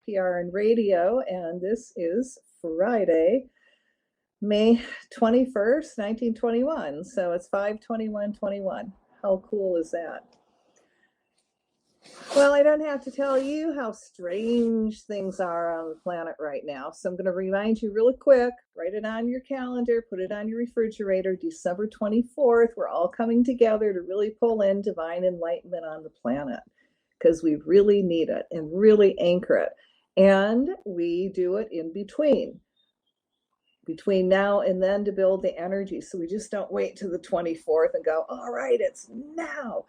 UPRN Radio, and this is Friday, May 21st, 1921. So it's 5/21/21. How cool is that? Well, I don't have to tell you how strange things are on the planet right now. So I'm going to remind you really quick, write it on your calendar, put it on your refrigerator, December 24th. We're all coming together to really pull in divine enlightenment on the planet because we really need it and really anchor it. And we do it in between now and then to build the energy. So we just don't wait till the 24th and go, all right, it's now.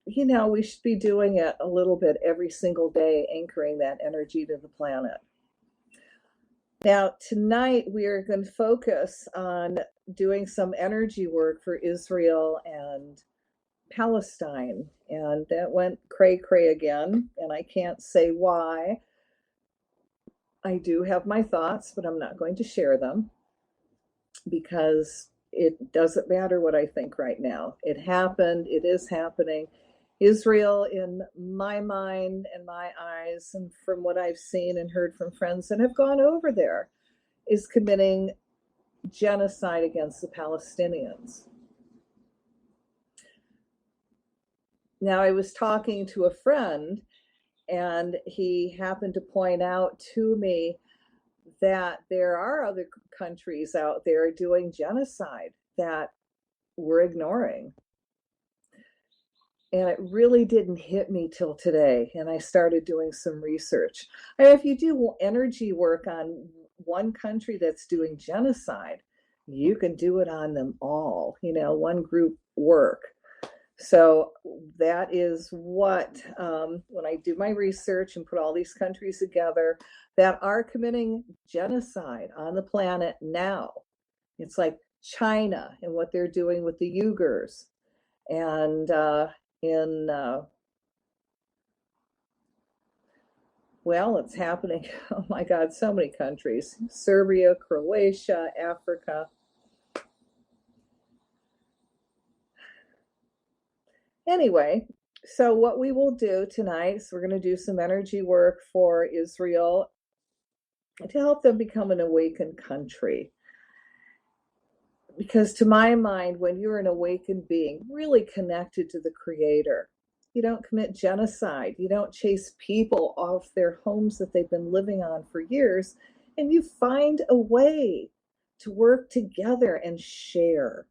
You know, we should be doing it a little bit every single day, anchoring that energy to the planet. Now, tonight we are going to focus on doing some energy work for Israel and Palestine. And that went cray-cray again, and I can't say why. I do have my thoughts, but I'm not going to share them because it doesn't matter what I think right now. It happened, it is happening. Israel, in my mind and my eyes, and from what I've seen and heard from friends that have gone over there, is committing genocide against the Palestinians. Now, I was talking to a friend, and he happened to point out to me that there are other countries out there doing genocide that we're ignoring. And it really didn't hit me till today. And I started doing some research. I mean, if you do energy work on one country that's doing genocide, you can do it on them all, you know, one group work. So that is what, when I do my research and put all these countries together that are committing genocide on the planet now, it's like China and what they're doing with the Uyghurs. And well, it's happening, oh my God, so many countries, Serbia, Croatia, Africa. Anyway, so what we will do tonight is we're going to do some energy work for Israel to help them become an awakened country. Because to my mind, when you're an awakened being, really connected to the Creator, you don't commit genocide. You don't chase people off their homes that they've been living on for years. And you find a way to work together and share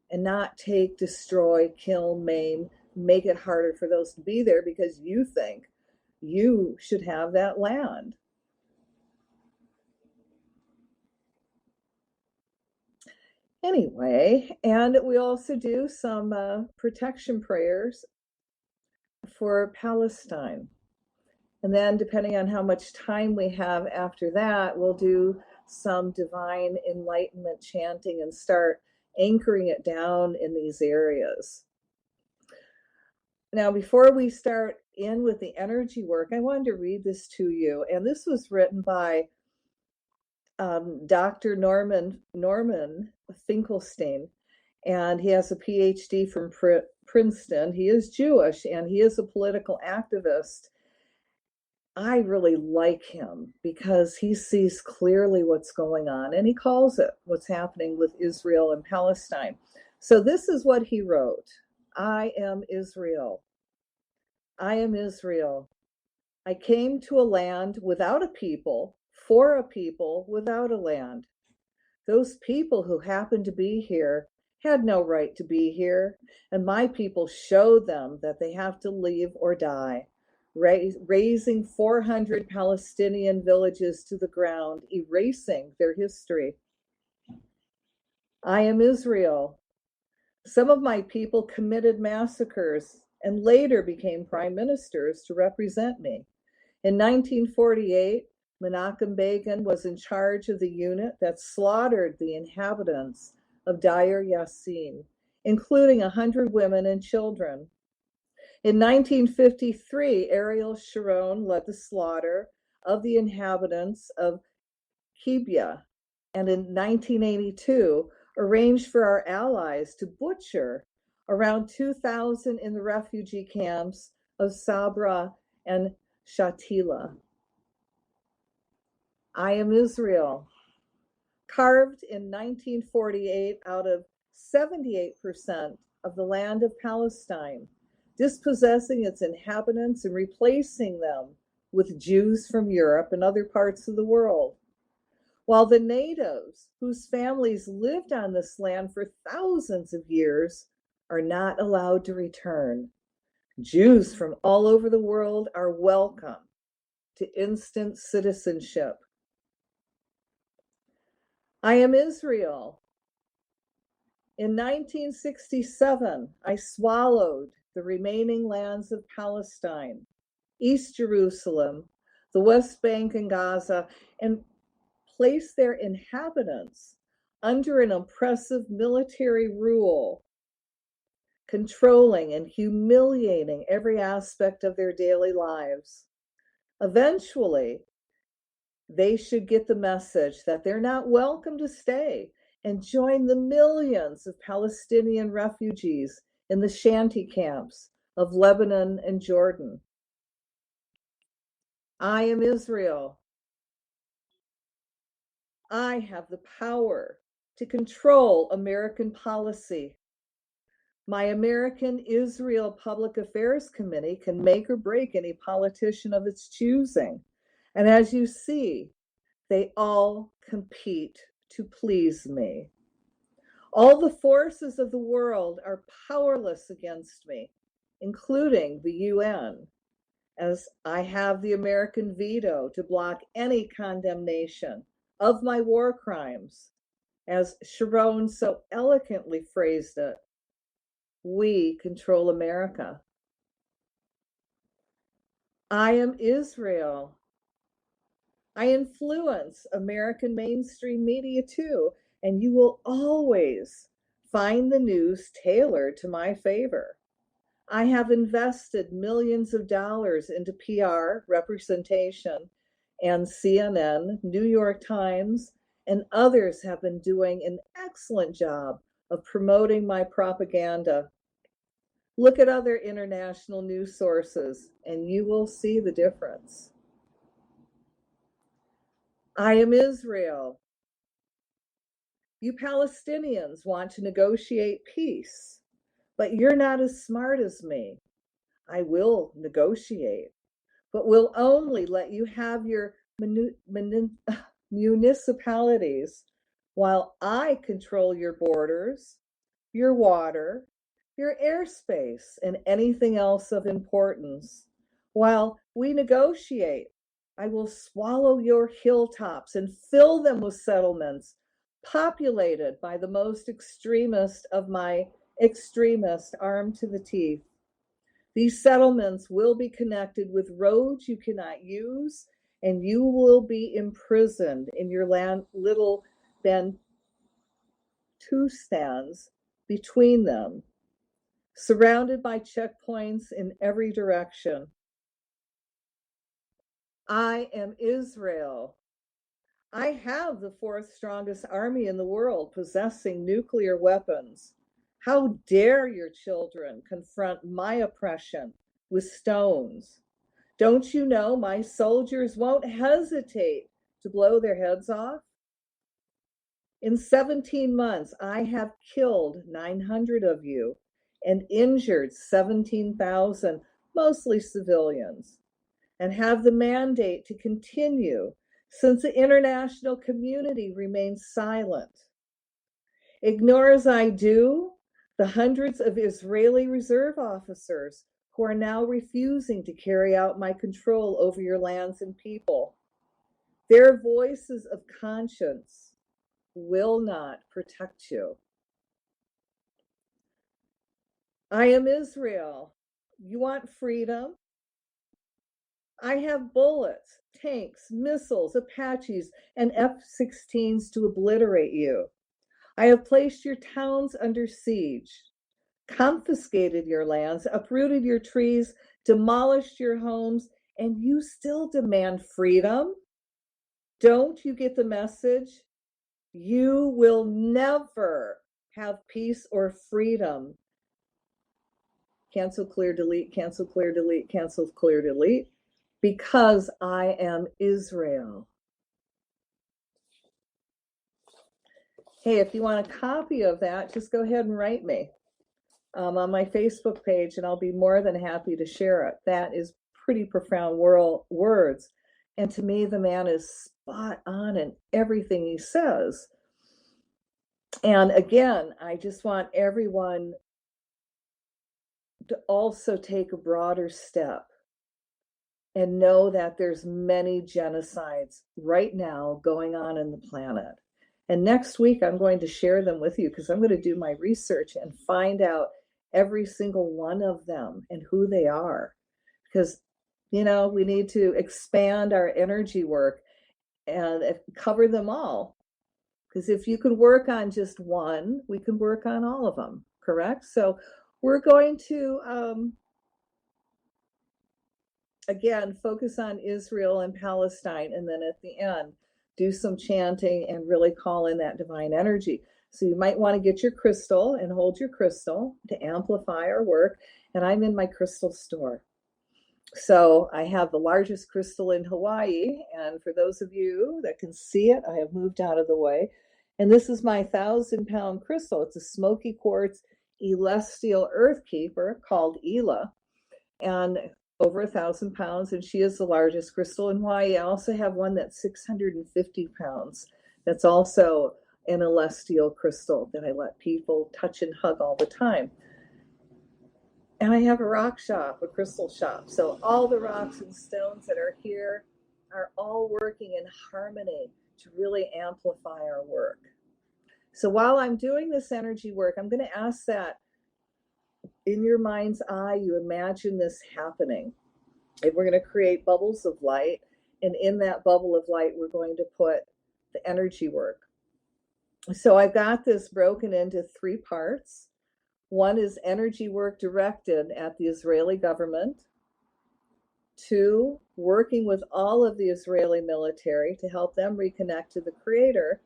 and not take, destroy, kill, maim, make it harder for those to be there because you think you should have that land. Anyway, and we also do some protection prayers for Palestine. And then depending on how much time we have after that, we'll do some divine enlightenment chanting and start anchoring it down in these areas. Now, before we start in with the energy work, I wanted to read this to you. And this was written by Dr. Norman Finkelstein, and he has a PhD from Princeton. He is Jewish, and he is a political activist. I really like him because he sees clearly what's going on, and he calls it what's happening with Israel and Palestine. So this is what he wrote. I am Israel. I am Israel. I came to a land without a people, for a people without a land. Those people who happened to be here had no right to be here, and my people showed them that they have to leave or die, razing 400 Palestinian villages to the ground, erasing their history. I am Israel. Some of my people committed massacres and later became prime ministers to represent me. In 1948, Menachem Begin was in charge of the unit that slaughtered the inhabitants of Deir Yassin, including 100 women and children. In 1953, Ariel Sharon led the slaughter of the inhabitants of Kibbutz, and in 1982, arranged for our allies to butcher around 2,000 in the refugee camps of Sabra and Shatila. I am Israel, carved in 1948 out of 78% of the land of Palestine, dispossessing its inhabitants and replacing them with Jews from Europe and other parts of the world. While the natives, whose families lived on this land for thousands of years, are not allowed to return. Jews from all over the world are welcome to instant citizenship. I am Israel. In 1967, I swallowed the remaining lands of Palestine, East Jerusalem, the West Bank and Gaza, and placed their inhabitants under an oppressive military rule, controlling and humiliating every aspect of their daily lives. Eventually, they should get the message that they're not welcome to stay and join the millions of Palestinian refugees in the shanty camps of Lebanon and Jordan. I am Israel. I have the power to control American policy. My American Israel Public Affairs Committee can make or break any politician of its choosing. And as you see, they all compete to please me. All the forces of the world are powerless against me, including the UN, as I have the American veto to block any condemnation of my war crimes. As Sharon so eloquently phrased it, we control America. I am Israel. I influence American mainstream media too, and you will always find the news tailored to my favor. I have invested millions of dollars into PR, representation, and CNN, New York Times, and others have been doing an excellent job of promoting my propaganda. Look at other international news sources, and you will see the difference. I am Israel. You Palestinians want to negotiate peace, but you're not as smart as me. I will negotiate, but will only let you have your municipalities while I control your borders, your water, your airspace, and anything else of importance. While we negotiate, I will swallow your hilltops and fill them with settlements populated by the most extremist of my extremists armed to the teeth. These settlements will be connected with roads you cannot use, and you will be imprisoned in your little Bantustans between them, surrounded by checkpoints in every direction. I am Israel. I have the fourth strongest army in the world, possessing nuclear weapons. How dare your children confront my oppression with stones? Don't you know my soldiers won't hesitate to blow their heads off? In 17 months, I have killed 900 of you and injured 17,000, mostly civilians, and have the mandate to continue since the international community remains silent. Ignore as I do the hundreds of Israeli reserve officers who are now refusing to carry out my control over your lands and people. Their voices of conscience will not protect you. I am Israel. You want freedom? I have bullets, tanks, missiles, Apaches, and F-16s to obliterate you. I have placed your towns under siege, confiscated your lands, uprooted your trees, demolished your homes, and you still demand freedom? Don't you get the message? You will never have peace or freedom. Cancel, clear, delete, cancel, clear, delete, cancel, clear, delete. because I am Israel. Hey, if you want a copy of that, just go ahead and write me on my Facebook page, and I'll be more than happy to share it. That is pretty profound words. And to me, the man is spot on in everything he says. And again, I just want everyone to also take a broader step and know that there's many genocides right now going on in the planet. And next week, I'm going to share them with you because I'm going to do my research and find out every single one of them and who they are. Because, you know, we need to expand our energy work and cover them all. Because if you can work on just one, we can work on all of them, correct? So we're going to, again, focus on Israel and Palestine, and then at the end, do some chanting and really call in that divine energy. So you might want to get your crystal and hold your crystal to amplify our work. And I'm in my crystal store. So I have the largest crystal in Hawaii. And for those of you that can see it, I have moved out of the way. And this is my 1,000-pound crystal. It's a smoky quartz celestial earth keeper called Ela, and over 1,000 pounds. And she is the largest crystal in Hawaii. I also have one that's 650 pounds. That's also an celestial crystal that I let people touch and hug all the time. And I have a rock shop, a crystal shop. So all the rocks and stones that are here are all working in harmony to really amplify our work. So while I'm doing this energy work, I'm going to ask that in your mind's eye, you imagine this happening. And we're going to create bubbles of light. And in that bubble of light, we're going to put the energy work. So I've got this broken into 3 parts. One is energy work directed at the Israeli government. 2, working with all of the Israeli military to help them reconnect to the Creator.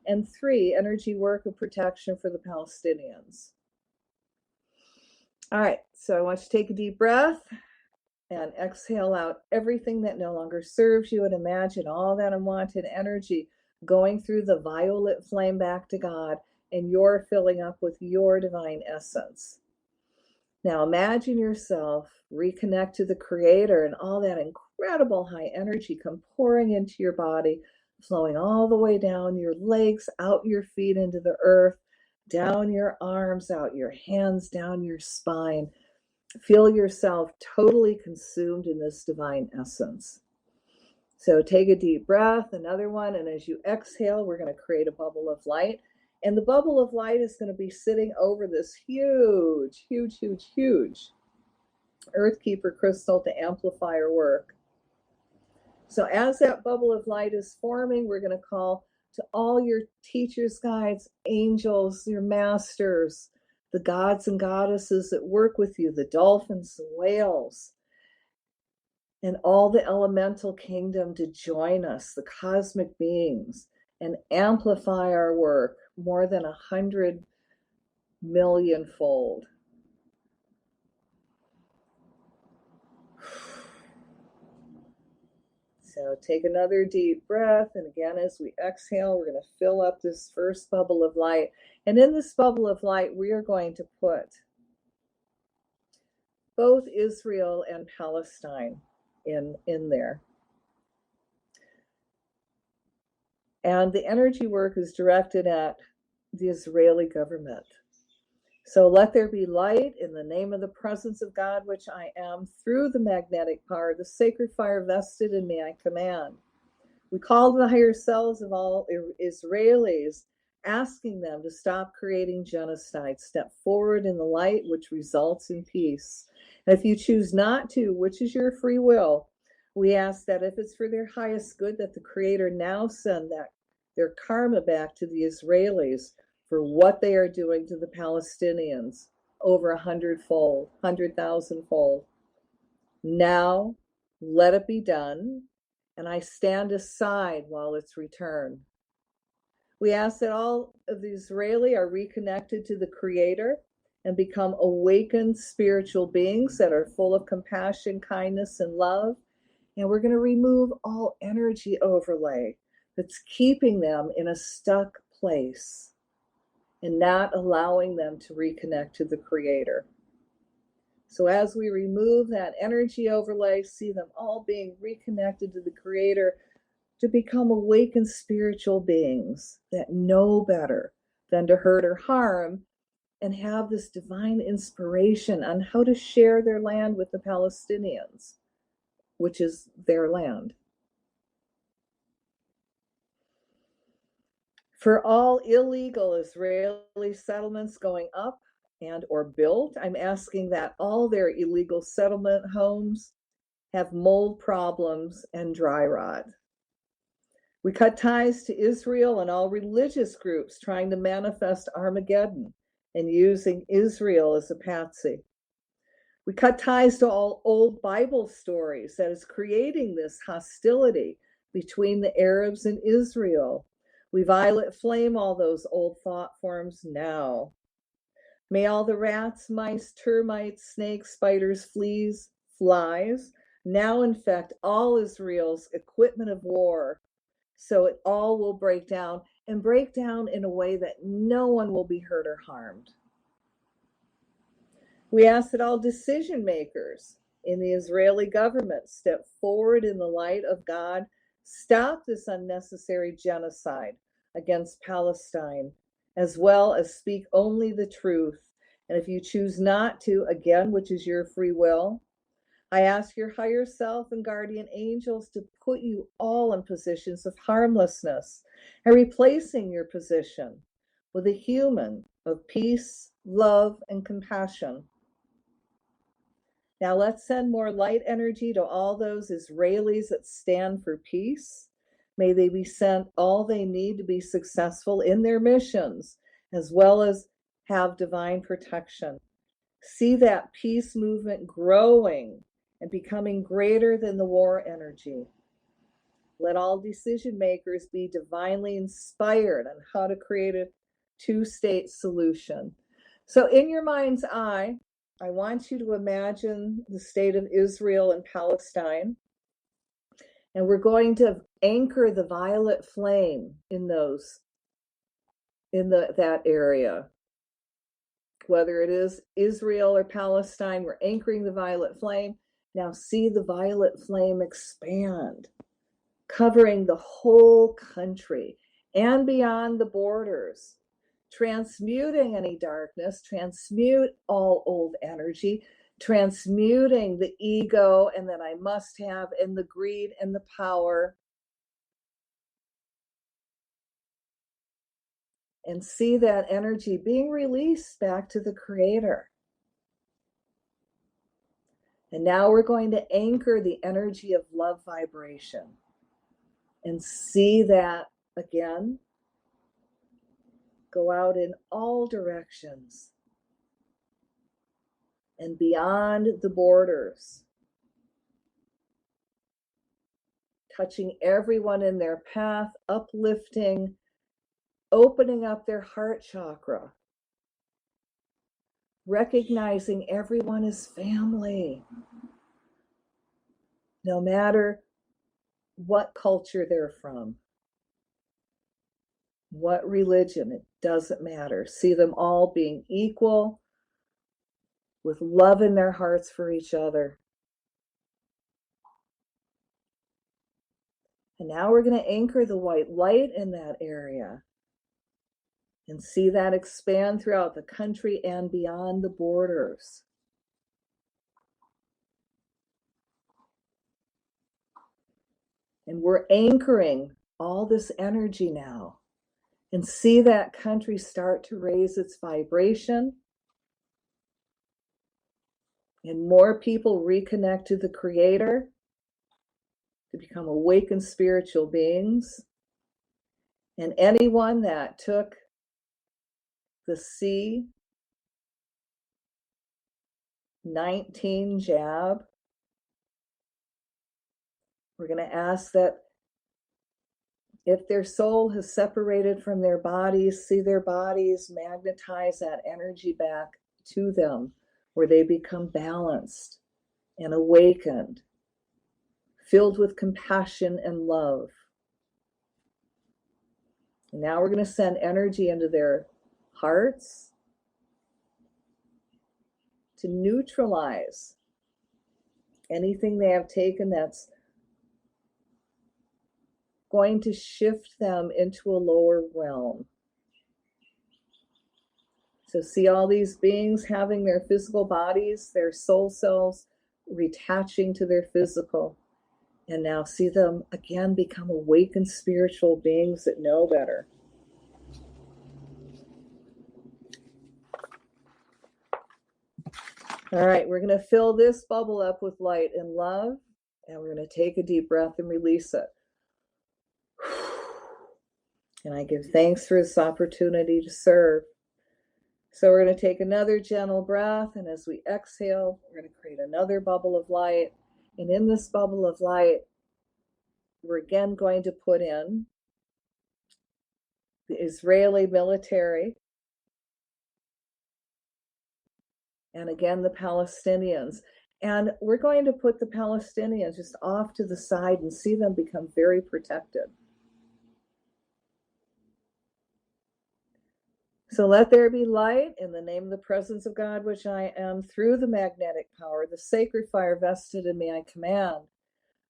And 3, energy work of protection for the Palestinians. All right, so I want you to take a deep breath and exhale out everything that no longer serves you, and imagine all that unwanted energy going through the violet flame back to God, and you're filling up with your divine essence. Now imagine yourself reconnect to the Creator, and all that incredible high energy come pouring into your body, flowing all the way down your legs, out your feet into the earth, down your arms, out your hands, down your spine. Feel yourself totally consumed in this divine essence. So take a deep breath, another one, and as you exhale, we're going to create a bubble of light. And the bubble of light is going to be sitting over this huge, huge, huge, huge Earth Keeper crystal to amplify our work. So as that bubble of light is forming, we're going to call to all your teachers, guides, angels, your masters, the gods and goddesses that work with you, the dolphins, the whales, and all the elemental kingdom to join us, the cosmic beings, and amplify our work more than 100 million fold. So take another deep breath. And again, as we exhale, we're going to fill up this first bubble of light. And in this bubble of light, we are going to put both Israel and Palestine in there. And the energy work is directed at the Israeli government. So let there be light in the name of the presence of God, which I am, through the magnetic power, the sacred fire vested in me, I command. We call the higher selves of all Israelis, asking them to stop creating genocide, step forward in the light, which results in peace. And if you choose not to, which is your free will, we ask that if it's for their highest good, that the Creator now send their karma back to the Israelis for what they are doing to the Palestinians, over 100-fold, 100,000-fold. Now, let it be done, and I stand aside while it's returned. We ask that all of the Israeli are reconnected to the Creator and become awakened spiritual beings that are full of compassion, kindness, and love. And we're going to remove all energy overlay that's keeping them in a stuck place and not allowing them to reconnect to the Creator. So as we remove that energy overlay, see them all being reconnected to the Creator to become awakened spiritual beings that know better than to hurt or harm, and have this divine inspiration on how to share their land with the Palestinians, which is their land. For all illegal Israeli settlements going up and or built, I'm asking that all their illegal settlement homes have mold problems and dry rot. We cut ties to Israel and all religious groups trying to manifest Armageddon and using Israel as a patsy. We cut ties to all old Bible stories that is creating this hostility between the Arabs and Israel. We violet flame all those old thought forms now. May all the rats, mice, termites, snakes, spiders, fleas, flies now infect all Israel's equipment of war, so it all will break down, and break down in a way that no one will be hurt or harmed. We ask that all decision makers in the Israeli government step forward in the light of God, stop this unnecessary genocide against Palestine, as well as speak only the truth. And if you choose not to, again, which is your free will, I ask your higher self and guardian angels to put you all in positions of harmlessness and replacing your position with a human of peace, love, and compassion. Now let's send more light energy to all those Israelis that stand for peace. May they be sent all they need to be successful in their missions, as well as have divine protection. See that peace movement growing and becoming greater than the war energy. Let all decision makers be divinely inspired on how to create a two-state solution. So in your mind's eye, I want you to imagine the state of Israel and Palestine, and we're going to anchor the violet flame in that area. Whether it is Israel or Palestine, we're anchoring the violet flame. Now see the violet flame expand, covering the whole country and beyond the borders, transmuting any darkness, transmute all old energy, transmuting the ego and that I must have and the greed and the power. And see that energy being released back to the Creator. And now we're going to anchor the energy of love vibration and see that again go out in all directions and beyond the borders, touching everyone in their path, uplifting, opening up their heart chakra, recognizing everyone is family, no matter what culture they're from, what religion, it doesn't matter. See them all being equal, with love in their hearts for each other. And now we're going to anchor the white light in that area and see that expand throughout the country and beyond the borders. And we're anchoring all this energy now and see that country start to raise its vibration and more people reconnect to the Creator to become awakened spiritual beings. And anyone that took the C-19 jab, we're going to ask that if their soul has separated from their bodies, see their bodies magnetize that energy back to them, where they become balanced and awakened, filled with compassion and love. And now we're going to send energy into their hearts to neutralize anything they have taken that's going to shift them into a lower realm. So see all these beings having their physical bodies, their soul selves retaching to their physical. And now see them again become awakened spiritual beings that know better. All right, we're going to fill this bubble up with light and love, and we're going to take a deep breath and release it. And I give thanks for this opportunity to serve. So we're going to take another gentle breath, and as we exhale, we're going to create another bubble of light. And in this bubble of light, we're again going to put in the Israeli military, and again the Palestinians. And we're going to put the Palestinians just off to the side and see them become very protected. So let there be light in the name of the presence of God, which I am, through the magnetic power, the sacred fire vested in me, I command.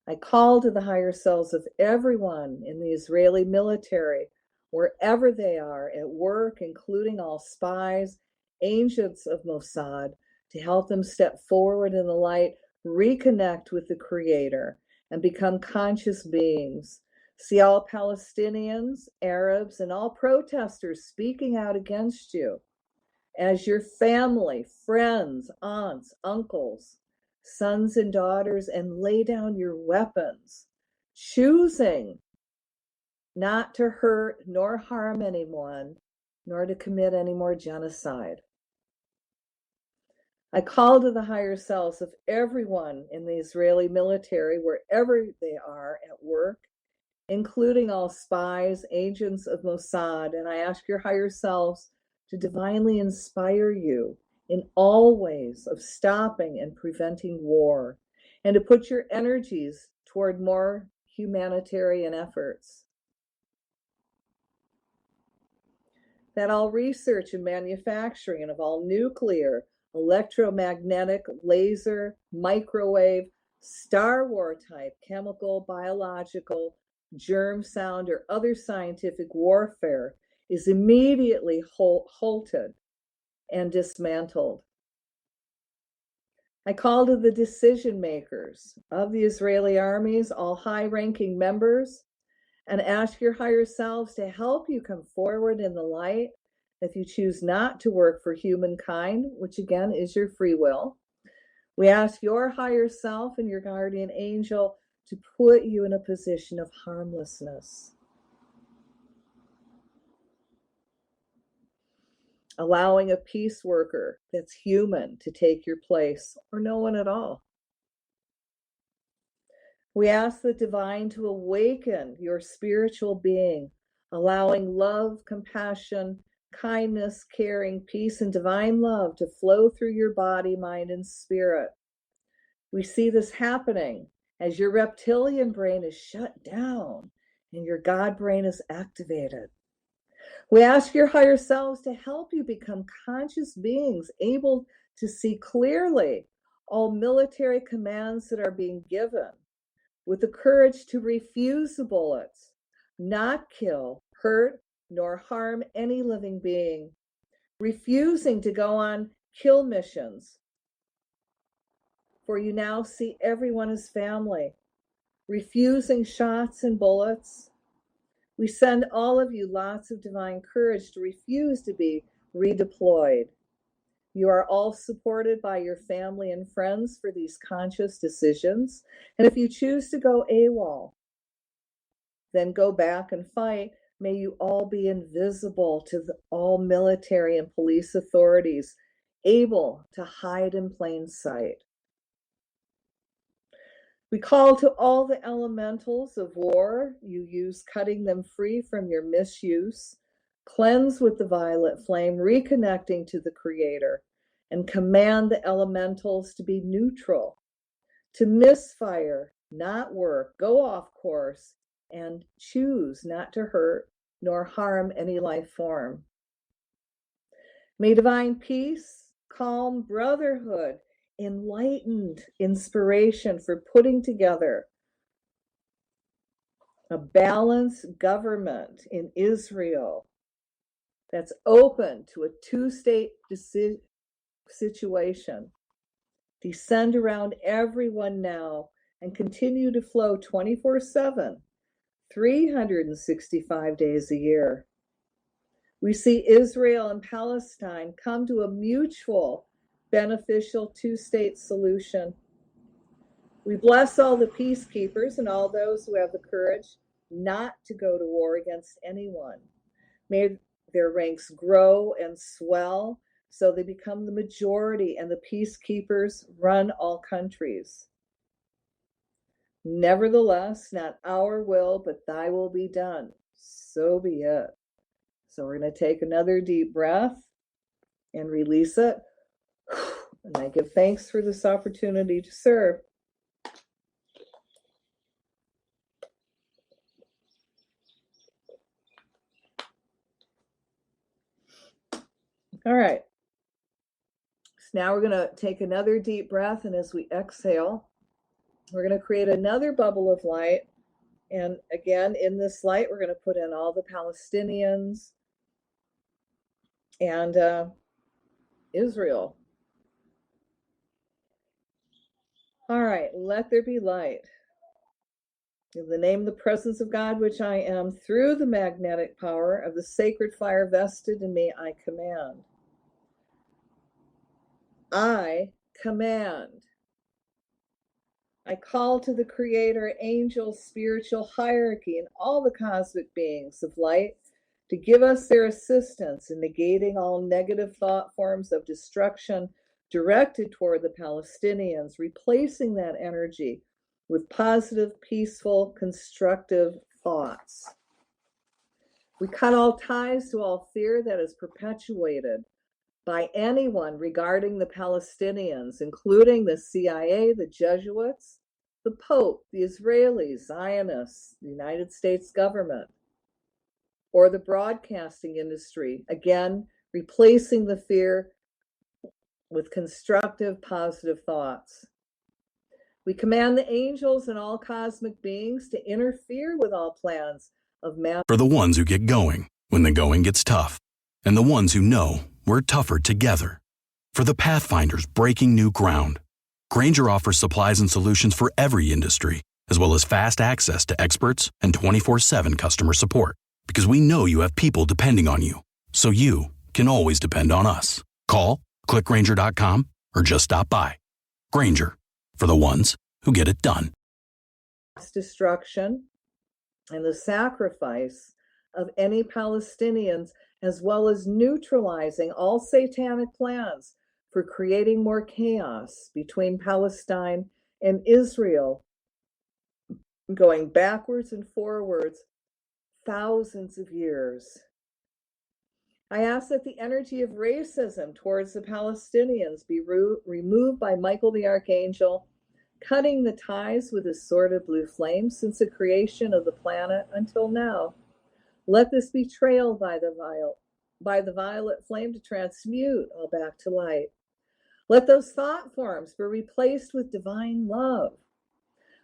I call to the higher selves of everyone in the Israeli military, wherever they are, at work, including all spies, agents of Mossad, to help them step forward in the light, reconnect with the Creator, and become conscious beings. See all Palestinians, Arabs, and all protesters speaking out against you as your family, friends, aunts, uncles, sons and daughters, and lay down your weapons, choosing not to hurt nor harm anyone, nor to commit any more genocide. I call to the higher selves of everyone in the Israeli military, wherever they are at work, including all spies, agents of Mossad, and I ask your higher selves to divinely inspire you in all ways of stopping and preventing war, and to put your energies toward more humanitarian efforts. That all research and manufacturing of all nuclear, electromagnetic, laser, microwave, Star War type, chemical, biological, germ sound, or other scientific warfare is immediately halted and dismantled. I call to the decision makers of the Israeli armies, all high-ranking members, and ask your higher selves to help you come forward in the light. If you choose not to work for humankind, which again is your free will, we ask your higher self and your guardian angel to put you in a position of harmlessness, allowing a peace worker that's human to take your place, or no one at all. We ask the divine to awaken your spiritual being, allowing love, compassion, kindness, caring, peace, and divine love to flow through your body, mind, and spirit. We see this happening as your reptilian brain is shut down and your God brain is activated. We ask your higher selves to help you become conscious beings, able to see clearly all military commands that are being given, with the courage to refuse the bullets, not kill, hurt, nor harm any living being, refusing to go on kill missions. For you now see everyone as family, refusing shots and bullets. We send all of you lots of divine courage to refuse to be redeployed. You are all supported by your family and friends for these conscious decisions. And if you choose to go AWOL, then go back and fight. May you all be invisible to all military and police authorities, able to hide in plain sight. We call to all the elementals of war you use, cutting them free from your misuse. Cleanse with the violet flame, reconnecting to the Creator, and command the elementals to be neutral, to misfire not work, go off course, and choose not to hurt nor harm any life form. May divine peace, calm brotherhood, enlightened inspiration for putting together a balanced government in Israel that's open to a two-state situation descend around everyone now and continue to flow 24/7, 365 days a year. We see Israel and Palestine come to a mutual, beneficial two-state solution. We bless all the peacekeepers and all those who have the courage not to go to war against anyone. May their ranks grow and swell so they become the majority and the peacekeepers run all countries. Nevertheless, not our will, but thy will be done. So be it. So we're going to take another deep breath and release it. And I give thanks for this opportunity to serve. All right. So now we're going to take another deep breath, and as we exhale, we're going to create another bubble of light. And again, in this light, we're going to put in all the Palestinians and Israel. All right, let there be light. In the name of the presence of God, which I am, through the magnetic power of the sacred fire vested in me, I command. I command. I call to the Creator, angels, spiritual hierarchy, and all the cosmic beings of light to give us their assistance in negating all negative thought forms of destruction directed toward the Palestinians, replacing that energy with positive, peaceful, constructive thoughts. We cut all ties to all fear that is perpetuated by anyone regarding the Palestinians, including the CIA, the Jesuits, the Pope, the Israelis, Zionists, the United States government, or the broadcasting industry, again, replacing the fear with constructive, positive thoughts. We command the angels and all cosmic beings to interfere with all plans of man. For the ones who get going when the going gets tough, and the ones who know we're tougher together. For the Pathfinders breaking new ground, Grainger offers supplies and solutions for every industry, as well as fast access to experts and 24/7 customer support. Because we know you have people depending on you, so you can always depend on us. Call, click Grainger.com, or just stop by. Grainger, for the ones who get it done. Destruction and the sacrifice of any Palestinians, as well as neutralizing all satanic plans for creating more chaos between Palestine and Israel, going backwards and forwards thousands of years. I ask that the energy of racism towards the Palestinians be removed by Michael the Archangel, cutting the ties with his sword of blue flame since the creation of the planet until now. Let this be trailed by the violet flame to transmute all back to light. Let those thought forms be replaced with divine love.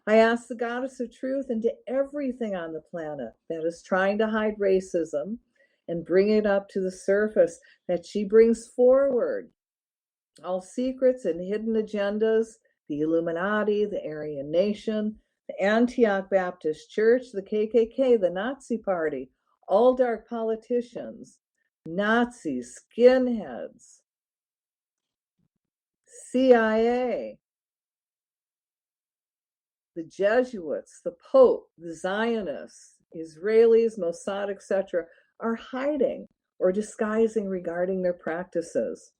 I ask the goddess of truth into everything on the planet that is trying to hide racism and bring it up to the surface, that she brings forward all secrets and hidden agendas, the Illuminati, the Aryan Nation, the Antioch Baptist Church, the KKK, the Nazi Party, all dark politicians, Nazis, skinheads, CIA, the Jesuits, the Pope, the Zionists, Israelis, Mossad, etc., are hiding or disguising regarding their practices.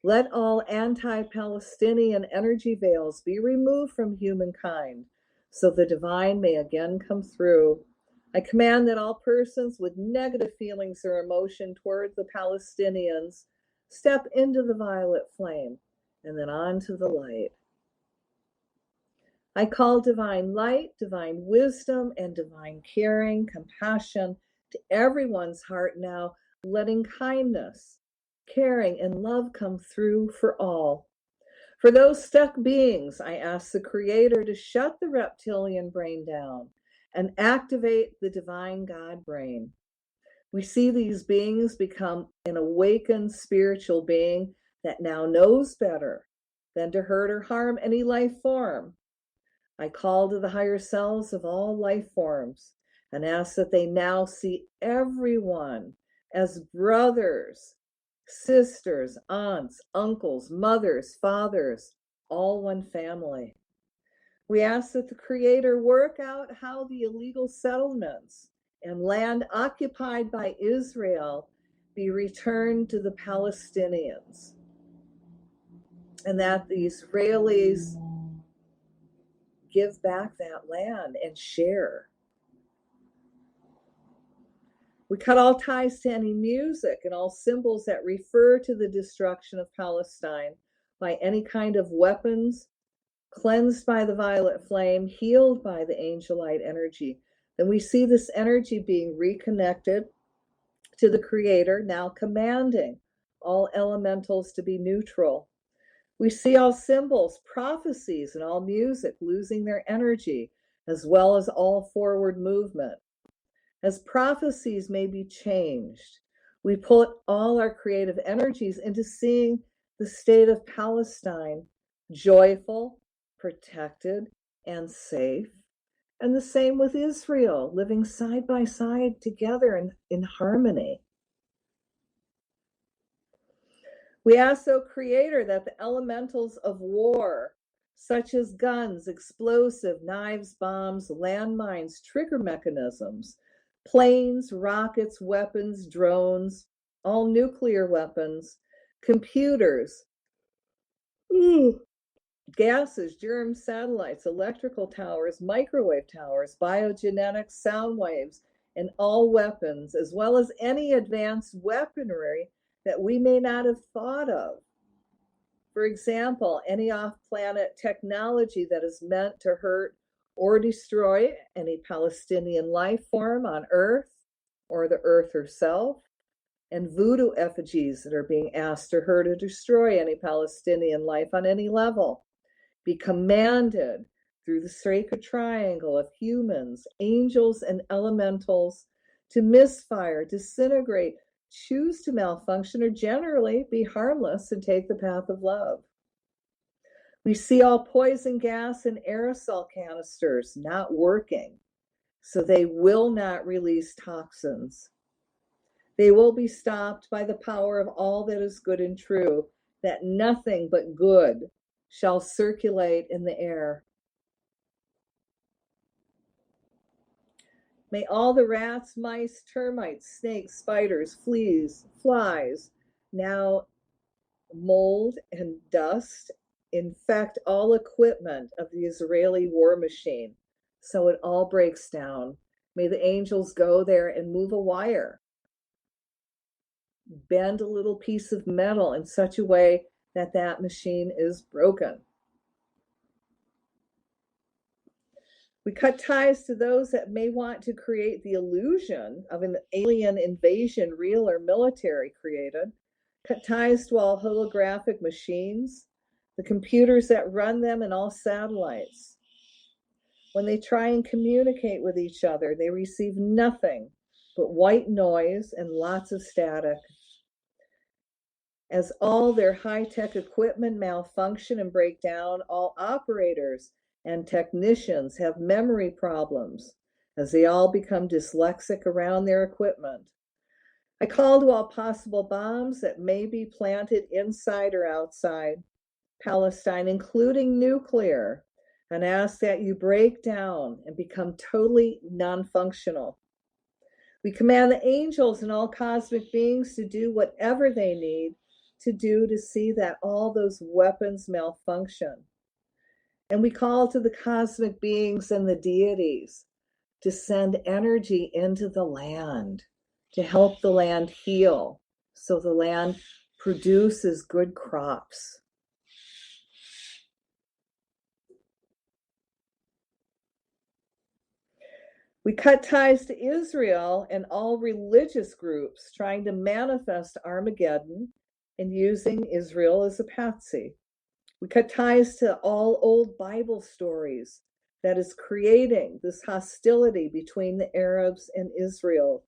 Let all anti-Palestinian energy veils be removed from humankind so the divine may again come through. I command that all persons with negative feelings or emotion toward the Palestinians step into the violet flame and then on to the light. I call divine light, divine wisdom, and divine caring, compassion to everyone's heart now, letting kindness, caring, and love come through for all. For those stuck beings, I ask the Creator to shut the reptilian brain down and activate the divine God brain. We see these beings become an awakened spiritual being that now knows better than to hurt or harm any life form. I call to the higher selves of all life forms and ask that they now see everyone as brothers, sisters, aunts, uncles, mothers, fathers, all one family. We ask that the Creator work out how the illegal settlements and land occupied by Israel be returned to the Palestinians, and that the Israelis give back that land and share. We cut all ties to any music and all symbols that refer to the destruction of Palestine by any kind of weapons, cleansed by the violet flame, healed by the angel light energy. Then we see this energy being reconnected to the Creator, now commanding all elementals to be neutral. We see all symbols, prophecies, and all music losing their energy, as well as all forward movement. As prophecies may be changed, we put all our creative energies into seeing the state of Palestine joyful, protected, and safe. And the same with Israel, living side by side together in harmony. We ask, O Creator, that the elementals of war, such as guns, explosive, knives, bombs, landmines, trigger mechanisms, planes, rockets, weapons, drones, all nuclear weapons, computers, gases, germs, satellites, electrical towers, microwave towers, biogenetics, sound waves, and all weapons, as well as any advanced weaponry that we may not have thought of. For example, any off-planet technology that is meant to hurt or destroy any Palestinian life form on Earth or the Earth herself, and voodoo effigies that are being asked to hurt or destroy any Palestinian life on any level, be commanded through the sacred triangle of humans, angels, and elementals to misfire, disintegrate, choose to malfunction, or generally be harmless and take the path of love. We see all poison gas and aerosol canisters not working, so they will not release toxins. They will be stopped by the power of all that is good and true, that nothing but good shall circulate in the air. May all the rats, mice, termites, snakes, spiders, fleas, flies, now mold and dust infect all equipment of the Israeli war machine, so it all breaks down. May the angels go there and move a wire, bend a little piece of metal in such a way that that machine is broken. We cut ties to those that may want to create the illusion of an alien invasion, real or military created. Cut ties to all holographic machines, the computers that run them, and all satellites. When they try and communicate with each other, they receive nothing but white noise and lots of static. As all their high-tech equipment malfunction and break down, all operators and technicians have memory problems as they all become dyslexic around their equipment. I call to all possible bombs that may be planted inside or outside Palestine, including nuclear, and ask that you break down and become totally non-functional. We command the angels and all cosmic beings to do whatever they need to do to see that all those weapons malfunction. And we call to the cosmic beings and the deities to send energy into the land, to help the land heal, so the land produces good crops. We cut ties to Israel and all religious groups trying to manifest Armageddon and using Israel as a patsy. We cut ties to all old Bible stories that is creating this hostility between the Arabs and Israel.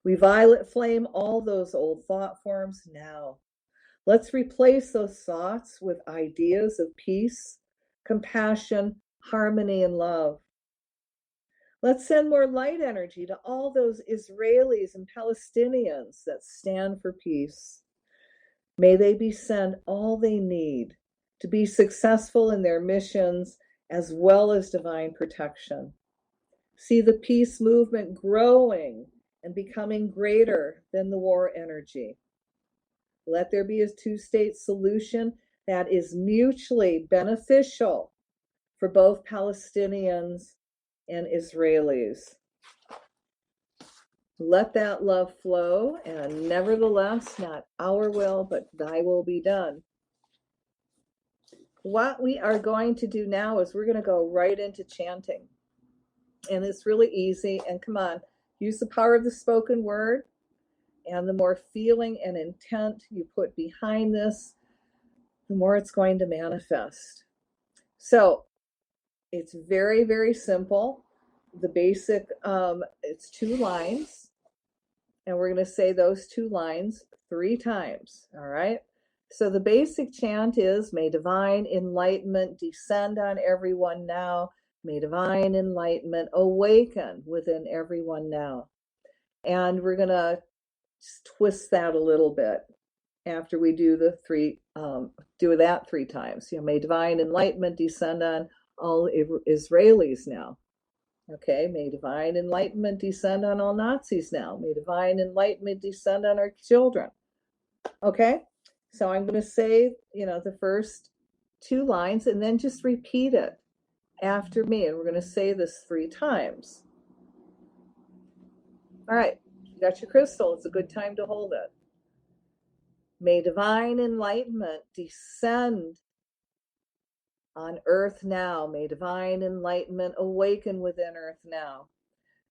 We violet flame all those old thought forms now. Let's replace those thoughts with ideas of peace, compassion, harmony, and love. Let's send more light energy to all those Israelis and Palestinians that stand for peace. May they be sent all they need to be successful in their missions as well as divine protection. See the peace movement growing and becoming greater than the war energy. Let there be a two-state solution that is mutually beneficial for both Palestinians and Israelis. Let that love flow, and nevertheless, not our will, but thy will be done. What we are going to do now is we're going to go right into chanting. And it's really easy. And come on, use the power of the spoken word. And the more feeling and intent you put behind this, the more it's going to manifest. So it's very, very simple. The basic, it's 2 lines. And we're going to say those 2 lines 3 times. All right. So the basic chant is, may divine enlightenment descend on everyone now. May divine enlightenment awaken within everyone now. And we're going to twist that a little bit after we do the 3, do that 3 times. May divine enlightenment descend on all Israelis now. Okay, may divine enlightenment descend on all Nazis now. May divine enlightenment descend on our children. Okay, so I'm going to say, the first 2 lines and then just repeat it after me. And we're going to say this 3 times. All right, you got your crystal. It's a good time to hold it. May divine enlightenment descend on earth now. May divine enlightenment awaken within earth now.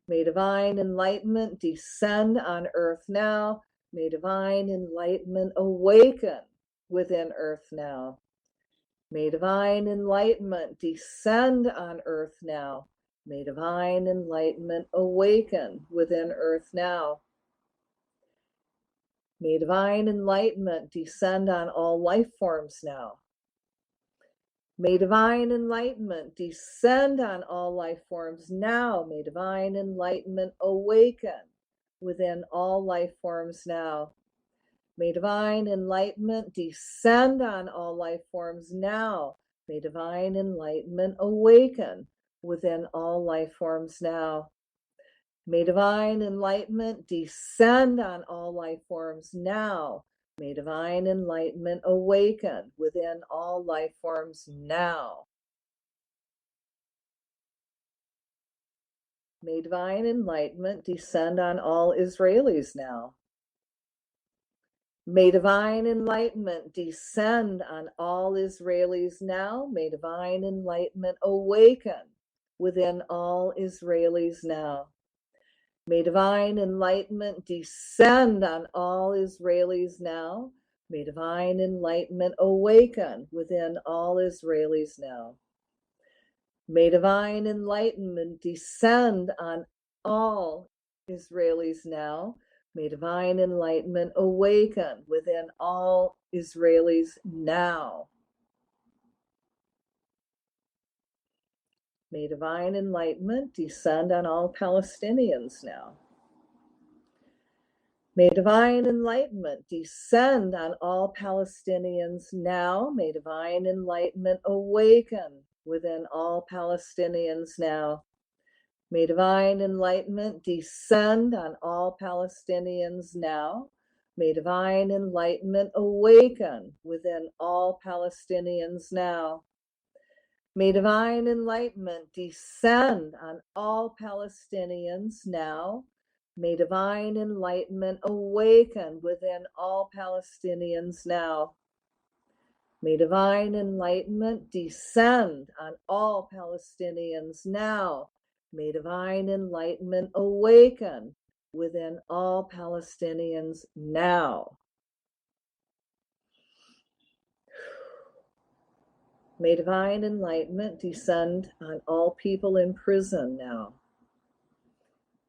May divine enlightenment descend on earth now. May divine enlightenment awaken within earth now. May divine enlightenment descend on earth now. May divine enlightenment awaken within earth now. May divine enlightenment descend on all life forms now. May divine enlightenment descend on all life forms now. May divine enlightenment awaken within all life forms now. May divine enlightenment descend on all life forms now. May divine enlightenment awaken within all life forms now. May divine enlightenment descend on all life forms now. May divine enlightenment awaken within all life forms now. May divine enlightenment descend on all Israelis now. May divine enlightenment descend on all Israelis now. May divine enlightenment awaken within all Israelis now. May divine enlightenment descend on all Israelis now. May divine enlightenment awaken within all Israelis now. May divine enlightenment descend on all Israelis now. May divine enlightenment awaken within all Israelis now. May divine enlightenment descend on all Palestinians now. May divine enlightenment descend on all Palestinians now. May divine enlightenment awaken within all Palestinians now. May divine enlightenment descend on all Palestinians now. May divine enlightenment awaken within all Palestinians now. May divine enlightenment descend on all Palestinians now. May divine enlightenment awaken within all Palestinians now. May divine enlightenment descend on all Palestinians now. May divine enlightenment awaken within all Palestinians now. May divine enlightenment descend on all people in prison now.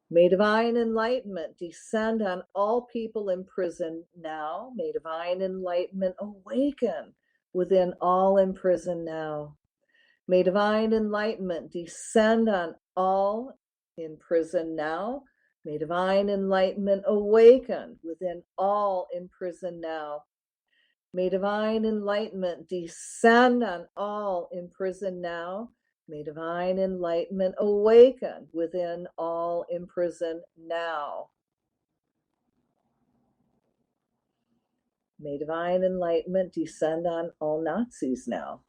May divine enlightenment descend on all people in prison now. May divine enlightenment awaken within all in prison now. May divine enlightenment descend on all in prison now. May divine enlightenment awaken within all in prison now. May divine enlightenment descend on all in prison now. May divine enlightenment awaken within all in prison now. May divine enlightenment descend on all Nazis now.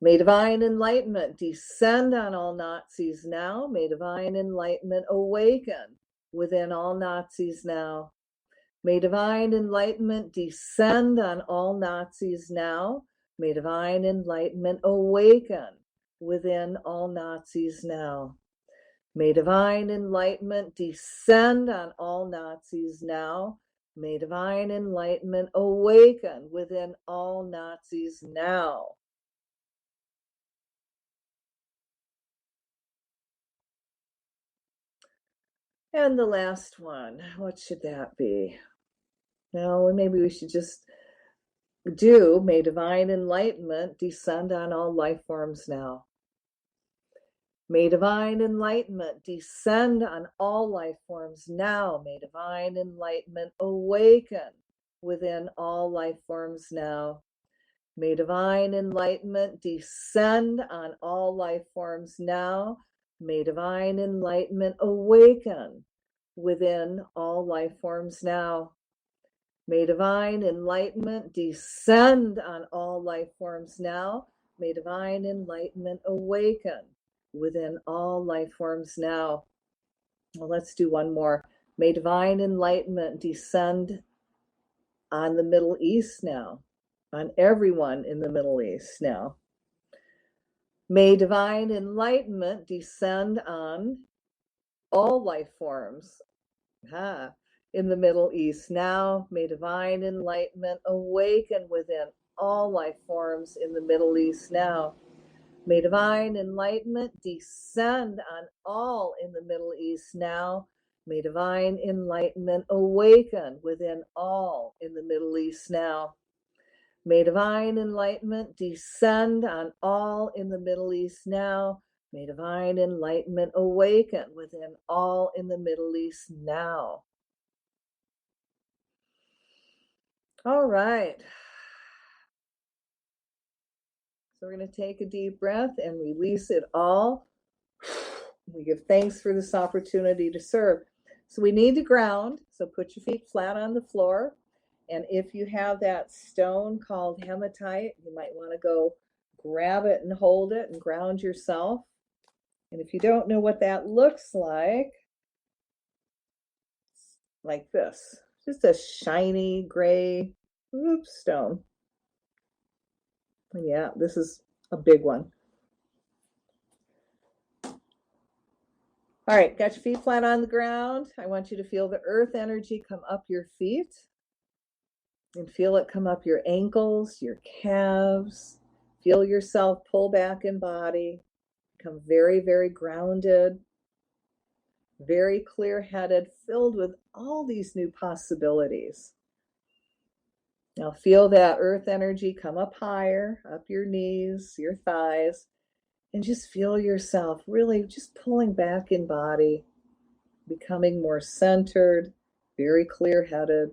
May divine enlightenment descend on all Nazis now. May divine enlightenment awaken within all Nazis now. May divine enlightenment descend on all Nazis now. May divine enlightenment awaken within all Nazis now. May divine enlightenment descend on all Nazis now. May divine enlightenment awaken within all Nazis now. And the last one, what should that be? No, maybe we should just do, may divine enlightenment descend on all life forms now. May divine enlightenment descend on all life forms now. May divine enlightenment awaken within all life forms now. May divine enlightenment descend on all life forms now. May divine enlightenment awaken within all life forms now. May divine enlightenment descend on all life forms now. May divine enlightenment awaken within all life forms now. Well, let's do one more. May divine enlightenment descend on the Middle East now, on everyone in the Middle East now. May divine enlightenment descend on all life forms in the Middle East now. May divine enlightenment awaken within all life forms in the Middle East now. May divine enlightenment descend on all in the Middle East now. May divine enlightenment awaken within all in the Middle East now. May divine enlightenment descend on all in the Middle East now. May divine enlightenment awaken within all in the Middle East now. All right. So we're going to take a deep breath and release it all. We give thanks for this opportunity to serve. So we need to ground. So put your feet flat on the floor. And if you have that stone called hematite, you might want to go grab it and hold it and ground yourself. And if you don't know what that looks like this, just a shiny gray stone. And yeah, this is a big one. All right, got your feet flat on the ground. I want you to feel the earth energy come up your feet and feel it come up your ankles, your calves. Feel yourself pull back in body, become very, very grounded, very clear-headed, filled with all these new possibilities. Now feel that earth energy come up higher, up your knees, your thighs, and just feel yourself really just pulling back in body, becoming more centered, very clear-headed,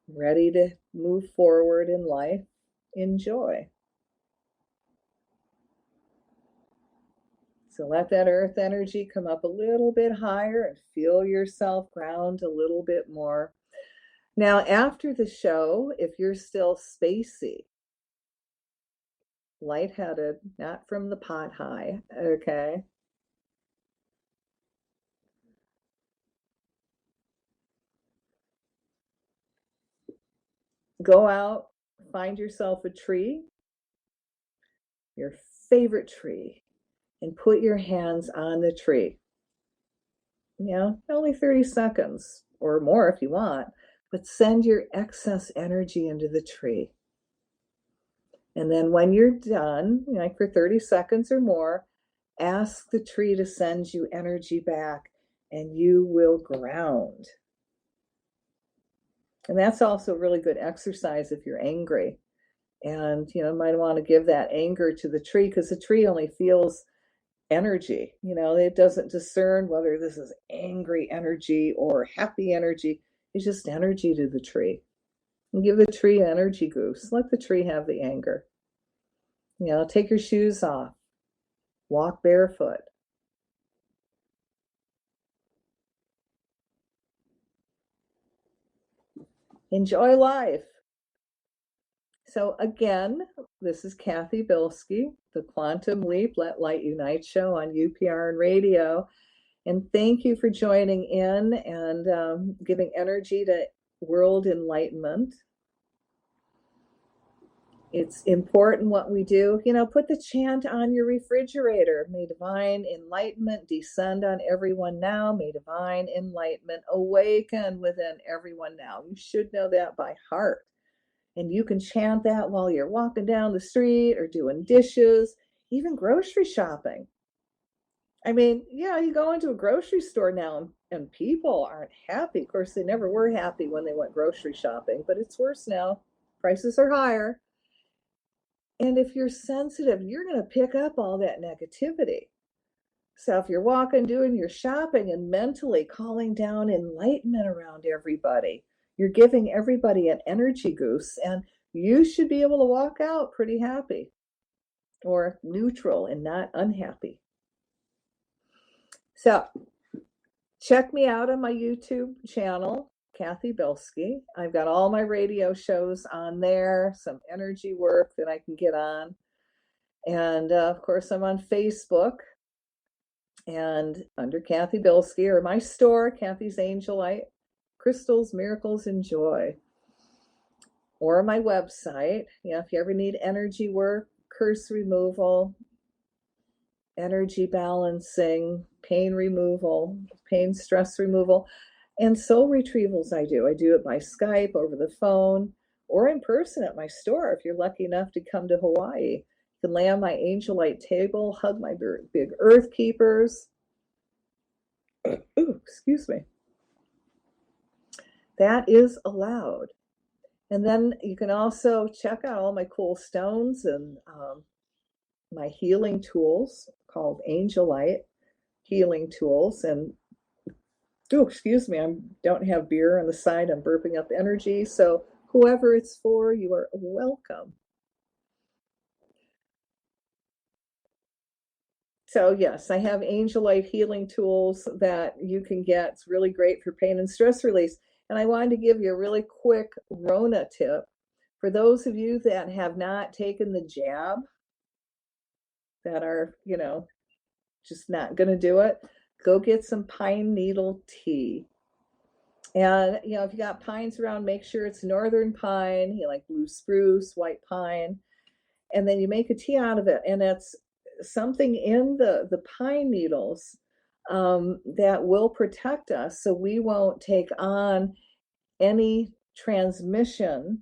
ready to move forward in life. Enjoy. So let that earth energy come up a little bit higher and feel yourself ground a little bit more. Now, after the show, if you're still spacey, lightheaded, not from the pot high, okay? Go out, find yourself a tree, your favorite tree, and put your hands on the tree. Only 30 seconds or more if you want, but send your excess energy into the tree. And then when you're done, like for 30 seconds or more, ask the tree to send you energy back, and you will ground. And that's also really good exercise if you're angry. And, you might want to give that anger to the tree, because the tree only feels energy. It doesn't discern whether this is angry energy or happy energy. It's just energy to the tree. And give the tree an energy goose. Let the tree have the anger. Take your shoes off. Walk barefoot. Enjoy life. So again, this is Cathy Bilsky, the Quantum Leap, Let Light Unite show on UPRN Radio. And thank you for joining in and giving energy to world enlightenment. It's important what we do. Put the chant on your refrigerator. May divine enlightenment descend on everyone now. May divine enlightenment awaken within everyone now. You should know that by heart. And you can chant that while you're walking down the street or doing dishes, even grocery shopping. I mean, you go into a grocery store now and people aren't happy. Of course, they never were happy when they went grocery shopping, but it's worse now. Prices are higher. And if you're sensitive, you're going to pick up all that negativity. So if you're walking, doing your shopping and mentally calling down enlightenment around everybody, you're giving everybody an energy goose, and you should be able to walk out pretty happy or neutral and not unhappy. So check me out on my YouTube channel, Cathy Bilsky. I've got all my radio shows on there, some energy work that I can get on. And of course, I'm on Facebook and under Cathy Bilsky, or my store, Cathy's Angelite, Crystals, Miracles, and Joy. Or my website, if you ever need energy work, curse removal, energy balancing, pain removal, pain stress removal, and soul retrievals I do. I do it by Skype, over the phone, or in person at my store if you're lucky enough to come to Hawaii. You can lay on my Angelite table, hug my big earth keepers. Ooh, excuse me. That is allowed. And then you can also check out all my cool stones and my healing tools called Angelite Healing Tools. And excuse me, I don't have beer on the side. I'm burping up energy. So whoever it's for, you are welcome. So yes, I have Angelite Healing Tools that you can get. It's really great for pain and stress release. And I wanted to give you a really quick Rona tip. For those of you that have not taken the jab, that are, just not going to do it, go get some pine needle tea. And, if you got pines around, make sure it's northern pine, like blue spruce, white pine. And then you make a tea out of it. And it's something in the pine needles that will protect us, so we won't take on any transmission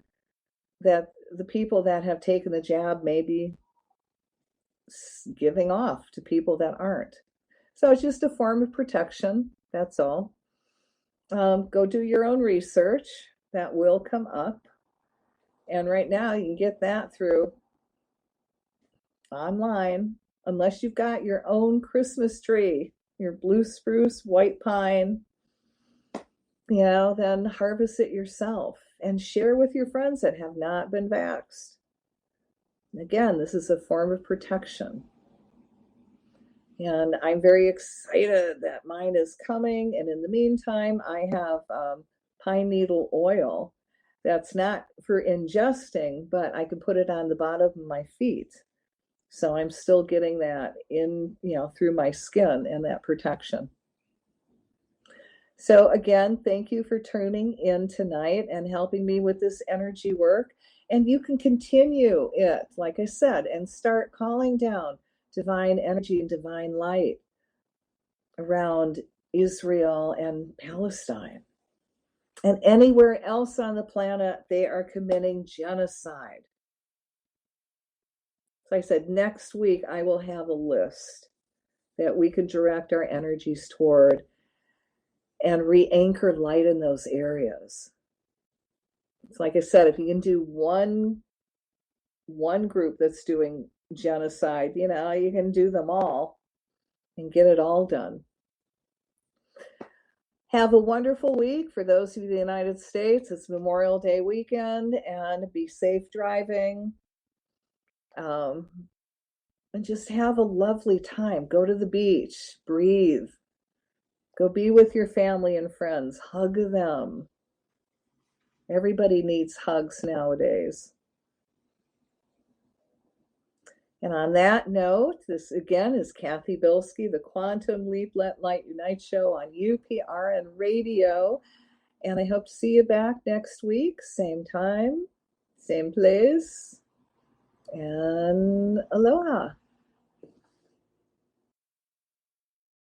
that the people that have taken the jab may be giving off to people that aren't. So it's just a form of protection. That's all. Go do your own research. That will come up. And right now you can get that through online, unless you've got your own Christmas tree, your blue spruce, white pine, then harvest it yourself and share with your friends that have not been vaxxed. Again, this is a form of protection. And I'm very excited that mine is coming. And in the meantime, I have pine needle oil that's not for ingesting, but I can put it on the bottom of my feet. So I'm still getting that in, through my skin and that protection. So again, thank you for tuning in tonight and helping me with this energy work. And you can continue it, like I said, and start calling down divine energy and divine light around Israel and Palestine. And anywhere else on the planet, they are committing genocide. So I said, next week, I will have a list that we can direct our energies toward and re-anchor light in those areas. It's like I said, if you can do one group that's doing genocide, you can do them all and get it all done. Have a wonderful week. For those of you in the United States, it's Memorial Day weekend, and be safe driving. And just have a lovely time. Go to the beach, breathe. Go be with your family and friends. Hug them. Everybody needs hugs nowadays. And on that note, this again is Cathy Bilsky, the Quantum Leap Let Light Unite show on UPRN Radio. And I hope to see you back next week, same time, same place. And aloha.